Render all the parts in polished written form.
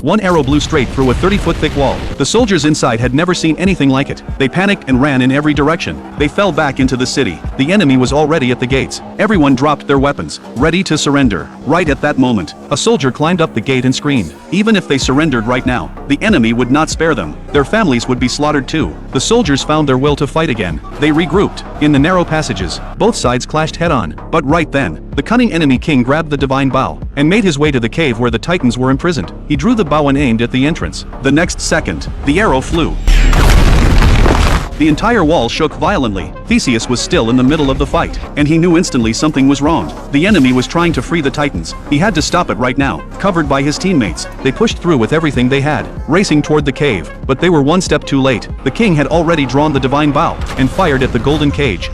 One arrow blew straight through a 30-foot thick wall. The soldiers inside had never seen anything like it. They panicked and ran in every direction. They fell back into the city. The enemy was already at the gates. Everyone dropped their weapons, ready to surrender. Right at that moment, a soldier climbed up the gate and screamed. Even if they surrendered right now, the enemy would not spare them. Their families would be slaughtered too. The soldiers found their will to fight again. They regrouped. In the narrow passages, both sides clashed head-on. But right then, the cunning enemy king grabbed the divine bow and made his way to the cave where the titans were imprisoned. He drew the bow and aimed at the entrance. The next second, the arrow flew. The entire wall shook violently. Theseus was still in the middle of the fight, and he knew instantly something was wrong. The enemy was trying to free the titans. He had to stop it right now. Covered by his teammates, they pushed through with everything they had, racing toward the cave. But they were one step too late. The king had already drawn the divine bow and fired at the golden cage.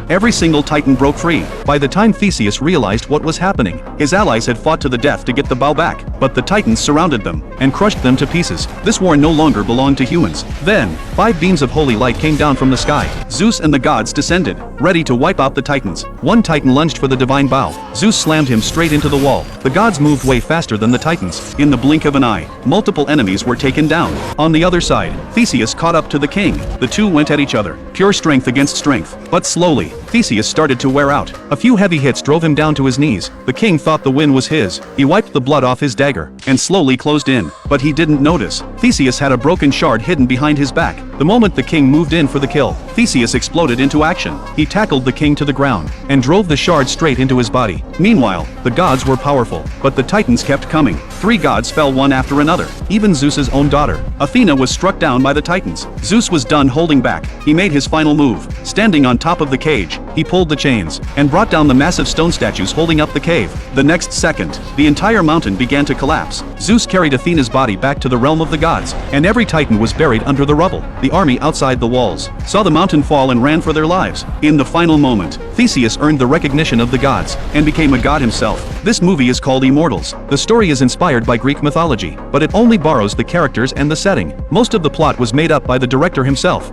Every single titan broke free. By the time Theseus realized what was happening, his allies had fought to the death to get the bow back, but the titans surrounded them and crushed them to pieces. This war no longer belonged to humans. Then, 5 beams of holy light came down from the sky. Zeus and the gods descended, ready to wipe out the titans. One titan lunged for the divine bow. Zeus slammed him straight into the wall. The gods moved way faster than the titans. In the blink of an eye, multiple enemies were taken down. On the other side, Theseus caught up to the king. The two went at each other, pure strength against strength. But slowly, Theseus started to wear out. A few heavy hits drove him down to his knees. The king thought the win was his. He wiped the blood off his dagger and slowly closed in. But he didn't notice. Theseus had a broken shard hidden behind his back. The moment the king moved in for the kill, Theseus exploded into action. He tackled the king to the ground and drove the shard straight into his body. Meanwhile, the gods were powerful, but the titans kept coming. 3 gods fell one after another. Even Zeus's own daughter, Athena, was struck down by the titans. Zeus was done holding back. He made his final move. Standing on top of the cage, he pulled the chains and brought down the massive stone statues holding up the cave. The next second, the entire mountain began to collapse. Zeus carried Athena's body back to the realm of the gods, and every titan was buried under the rubble. The army outside the walls saw the mountain fall and ran for their lives. In the final moment, Theseus earned the recognition of the gods and became a god himself. This movie is called Immortals. The story is inspired by Greek mythology, but it only borrows the characters and the setting. Most of the plot was made up by the director himself.